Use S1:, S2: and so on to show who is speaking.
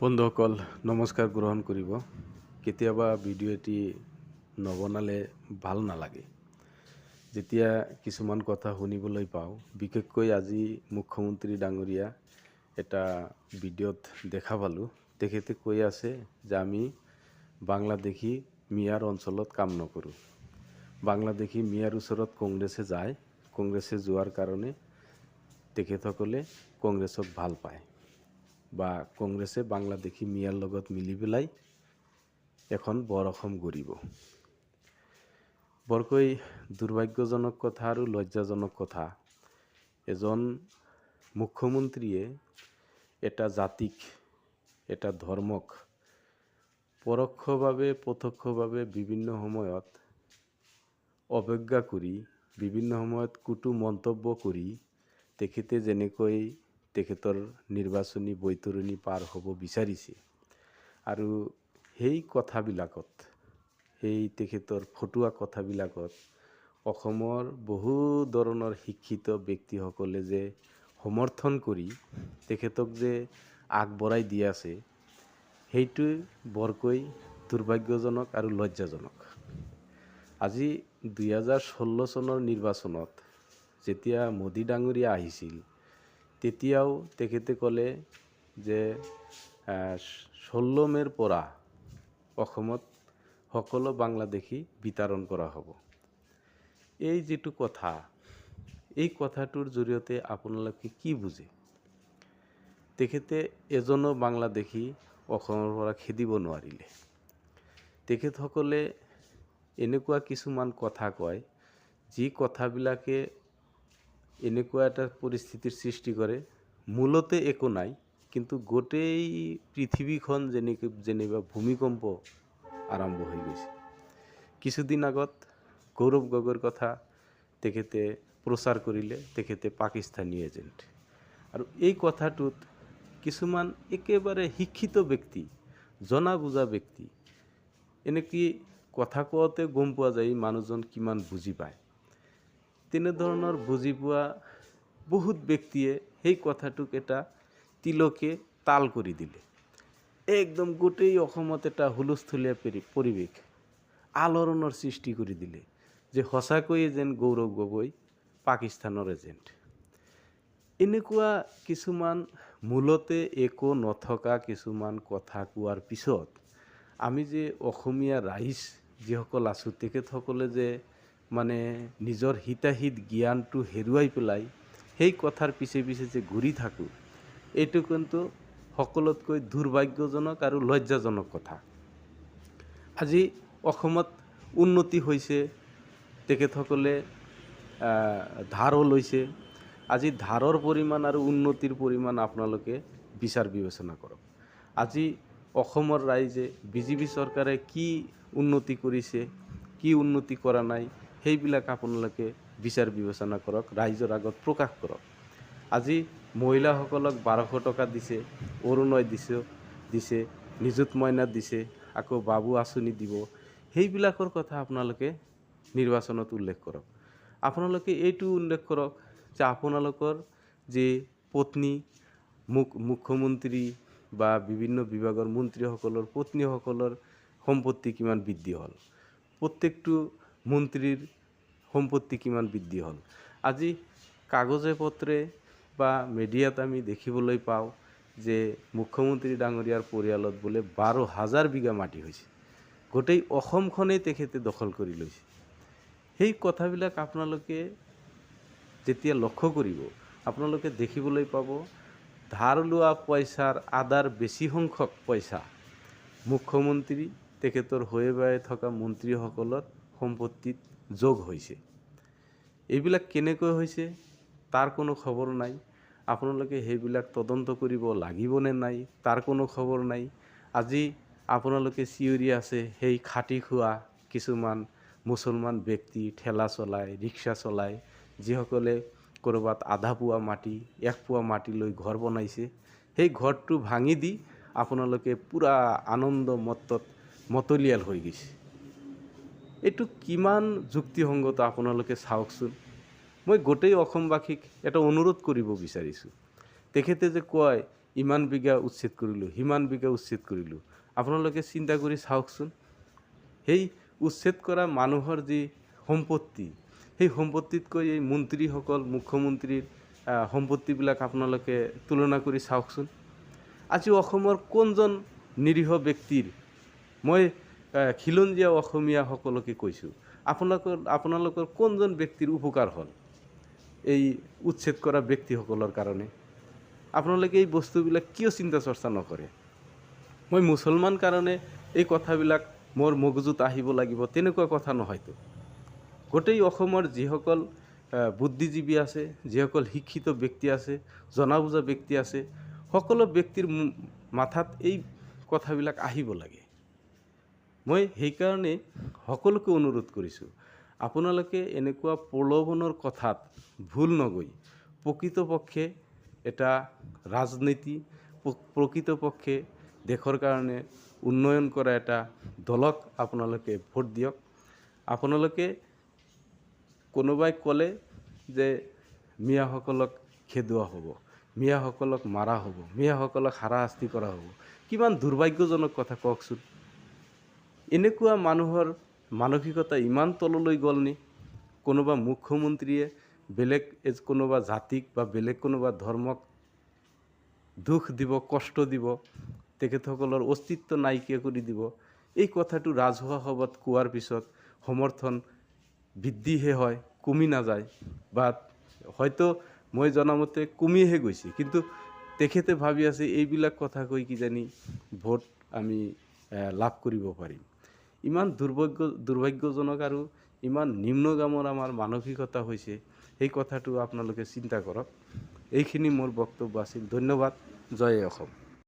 S1: বন্ধুসকল নমস্কাৰ গ্ৰহণ কৰিব। কেতিয়াবা ভিডিঅ' এটি নবনালে ভাল নালাগে। যেতিয়া কিছুমান কথা শুনিবলৈ পাওঁ, বিশেষকৈ আজি মুখ্যমন্ত্ৰী ডাঙৰীয়া এটা ভিডিঅ'ত দেখা পালোঁ। তেখেতে কৈ আছে যে আমি বাংলাদেশী মিয়াৰ অঞ্চলত কাম নকৰোঁ। বাংলাদেশী মিয়াৰ ওচৰত কংগ্ৰেছে যায়, কংগ্ৰেছে যোৱাৰ কাৰণে তেখেতসকলে কংগ্ৰেছক ভাল পায় বা কংগ্ৰেছে বাংলাদেশী মিয়াৰ লগত মিলি পেলাই এখন বৰ অসম গঢ়িব। বৰকৈ দুৰ্ভাগ্যজনক কথা আৰু লজ্জাজনক কথা, এজন মুখ্যমন্ত্ৰীয়ে এটা জাতিক, এটা ধৰ্মক পৰোক্ষভাৱে প্ৰত্যক্ষভাৱে বিভিন্ন সময়ত অৱজ্ঞা কৰি, বিভিন্ন সময়ত কটু মন্তব্য কৰি তেখেতে যেনেকৈ তেখেতৰ নিৰ্বাচনী বৈতৰণি পাৰ হ'ব বিচাৰিছে আৰু সেই কথাবিলাকত, সেই তেখেতৰ ফটুৱা কথাবিলাকত অসমৰ বহু ধৰণৰ শিক্ষিত ব্যক্তিসকলে যে সমৰ্থন কৰি তেখেতক যে আগবঢ়াই দি আছে, সেইটো বৰকৈ দুৰ্ভাগ্যজনক আৰু লজ্জাজনক। আজি 2016 চনৰ নিৰ্বাচনত যেতিয়া মোদী ডাঙৰীয়া আহিছিল, তেতিয়াও তেখেতে ক'লে যে 16 মেৰ পৰা অসমত সকলো বাংলাদেশী বিতৰণ কৰা হ'ব। এই যিটো কথা, এই কথাটোৰ জৰিয়তে আপোনালোকে কি বুজে? তেখেতে এজনো বাংলাদেশী অসমৰ পৰা খেদিব নোৱাৰিলে। তেখেতসকলে এনেকুৱা কিছুমান কথা কয়, যি কথাবিলাকে এনেকুৱা এটা পৰিস্থিতিৰ সৃষ্টি কৰে, মূলতে একো নাই, কিন্তু গোটেই পৃথিৱীখন যেনিবা ভূমিকম্প আৰম্ভ হৈ গৈছে। কিছুদিন আগত গৌৰৱ গগৈৰ কথা তেখেতে প্ৰচাৰ কৰিলে, তেখেতে পাকিস্তানী এজেণ্ট। আৰু এই কথাটোত কিছুমান একেবাৰে শিক্ষিত ব্যক্তি, জনা বুজা ব্যক্তি, এনেকৈ কথা কোৱাতে গম পোৱা যায় মানুহজন কিমান বুজি পায়। তেনেধৰণৰ বুজি পোৱা বহুত ব্যক্তিয়ে সেই কথাটোক এটা তিলকে তাল কৰি দিলে। একদম গোটেই অসমত এটা হুলস্থুলীয়া পৰিৱেশ, আলোড়নৰ সৃষ্টি কৰি দিলে যে সঁচাকৈয়ে যেন গৌৰৱ গগৈ পাকিস্তানৰ এজেণ্ট। এনেকুৱা কিছুমান মূলতে একো নথকা কিছুমান কথা কোৱাৰ পিছত আমি যে অসমীয়া ৰাইজ যিসকল আছোঁ, তেখেতসকলে যে মানে নিজৰ হিতাহিত জ্ঞানটো হেৰুৱাই পেলাই সেই কথাৰ পিছে পিছে যে ঘূৰি থাকোঁ, এইটো কিন্তু সকলোতকৈ দুৰ্ভাগ্যজনক আৰু লজ্জাজনক কথা। আজি অসমত উন্নতি হৈছে, তেখেতসকলে ধাৰো লৈছে। আজি ধাৰৰ পৰিমাণ আৰু উন্নতিৰ পৰিমাণ আপোনালোকে বিচাৰ বিবেচনা কৰক। আজি অসমৰ ৰাইজে বিজেপি চৰকাৰে কি উন্নতি কৰিছে, কি উন্নতি কৰা নাই, সেইবিলাক আপোনালোকে বিচাৰ বিবেচনা কৰক, ৰাইজৰ আগত প্ৰকাশ কৰক। আজি মহিলাসকলক 1200 টকা দিছে, অৰুণোদয় দিছে, নিযুত মইনা দিছে, আকৌ বাবু আঁচনি দিব, সেইবিলাকৰ কথা আপোনালোকে নিৰ্বাচনত উল্লেখ কৰক। আপোনালোকে এইটো উল্লেখ কৰক যে আপোনালোকৰ যে পত্নী মুখ্যমন্ত্ৰী বা বিভিন্ন বিভাগৰ মন্ত্ৰীসকলৰ পত্নীসকলৰ সম্পত্তি কিমান বৃদ্ধি হ'ল, প্ৰত্যেকটো মন্ত্ৰীৰ সম্পত্তি কিমান বৃদ্ধি হ'ল। আজি কাগজে পত্ৰে বা মিডিয়াত আমি দেখিবলৈ পাওঁ যে মুখ্যমন্ত্ৰী ডাঙৰীয়াৰ পৰিয়ালত বোলে 12,000 বিঘা মাটি হৈছে। গোটেই অসমখনেই তেখেতে দখল কৰি লৈছে। সেই কথাবিলাক আপোনালোকে যেতিয়া লক্ষ্য কৰিব, আপোনালোকে দেখিবলৈ পাব ধাৰ লোৱা পইচাৰ আধাৰ বেছি সংখ্যক পইচা মুখ্যমন্ত্ৰী তেখেতৰ হৈ বাই থকা মন্ত্ৰীসকলৰ সম্পত্তিত যোগ হৈছে। এইবিলাক কেনেকৈ হৈছে তাৰ কোনো খবৰ নাই। আপোনালোকে সেইবিলাক তদন্ত কৰিব লাগিবনে নাই তাৰ কোনো খবৰ নাই। আজি আপোনালোকে চিঞৰি আছে সেই খাটি খোৱা কিছুমান মুছলমান ব্যক্তি, ঠেলা চলায়, ৰিক্সা চলায়, যিসকলে ক'ৰবাত আধা পোৱা মাটি, 1 পোৱা মাটি লৈ ঘৰ বনাইছে, সেই ঘৰটো ভাঙি দি আপোনালোকে পূৰা আনন্দ মতলীয়াল হৈ গৈছে। এইটো কিমান যুক্তিসংগত আপোনালোকে চাওকচোন। মই গোটেই অসমবাসীক এটা অনুৰোধ কৰিব বিচাৰিছোঁ। তেখেতে যে কয় ইমান বিঘা উচ্ছেদ কৰিলোঁ, সিমান বিঘা উচ্ছেদ কৰিলোঁ। আপোনালোকে চিন্তা কৰি চাওকচোন, সেই উচ্ছেদ কৰা মানুহৰ যি সম্পত্তি, সেই সম্পত্তিতকৈ এই মন্ত্ৰীসকল, মুখ্যমন্ত্ৰীৰ সম্পত্তিবিলাক আপোনালোকে তুলনা কৰি চাওকচোন। আজি অসমৰ কোনজন নিৰীহ ব্যক্তিৰ, মই খিলঞ্জীয়া অসমীয়াসকলকে কৈছোঁ, আপোনালোকৰ কোনজন ব্যক্তিৰ উপকাৰ হ'ল এই উচ্ছেদ কৰা ব্যক্তিসকলৰ কাৰণে? আপোনালোকে এই বস্তুবিলাক কিয় চিন্তা চৰ্চা নকৰে? মই মুছলমান কাৰণে এই কথাবিলাক মোৰ মগজুত আহিব লাগিব তেনেকুৱা কথা নহয়তো। গোটেই অসমৰ যিসকল বুদ্ধিজীৱী আছে, যিসকল শিক্ষিত ব্যক্তি আছে, জনা বুজা ব্যক্তি আছে, সকলো ব্যক্তিৰ মাথাত এই কথাবিলাক আহিব লাগে। মই সেইকাৰণে সকলোকে অনুৰোধ কৰিছোঁ, আপোনালোকে এনেকুৱা প্ৰলোভনৰ কথাত ভুল নগৈ প্ৰকৃতপক্ষে এটা ৰাজনীতি, প্ৰকৃতপক্ষে দেশৰ কাৰণে উন্নয়ন কৰা এটা দলক আপোনালোকে ভোট দিয়ক। আপোনালোকে কোনোবাই ক'লে যে মিয়াসকলক খেদোৱা হ'ব, মিয়াসকলক মাৰা হ'ব, মিয়াসকলক হাৰাশাস্তি কৰা হ'ব, কিমান দুৰ্ভাগ্যজনক কথা কওকচোন। এনেকুৱা মানুহৰ মানসিকতা ইমান তললৈ গ'লনি? কোনোবা মুখ্যমন্ত্ৰীয়ে বেলেগ কোনোবা জাতিক বা বেলেগ কোনোবা ধৰ্মক দুখ দিব, কষ্ট দিব, তেখেতসকলৰ অস্তিত্ব নাইকিয়া কৰি দিব। এই কথাটো ৰাজহুৱা সভাত কোৱাৰ পিছত সমৰ্থন বৃদ্ধিহে হয়, কমি নাযায়, বা হয়তো মই জনামতে কমিহে গৈছে। কিন্তু তেখেতে ভাবি আছে এইবিলাক কথা কৈ কিজানি ভোট আমি লাভ কৰিব পাৰিম। ইমান দুৰ্ভাগ্যজনক আৰু ইমান নিম্নগামৰ আমাৰ মানসিকতা হৈছে, এই কথাটো আপোনালোকে চিন্তা কৰক। এইখিনি মোৰ বক্তব্য আছিল। ধন্যবাদ। জয় অসম।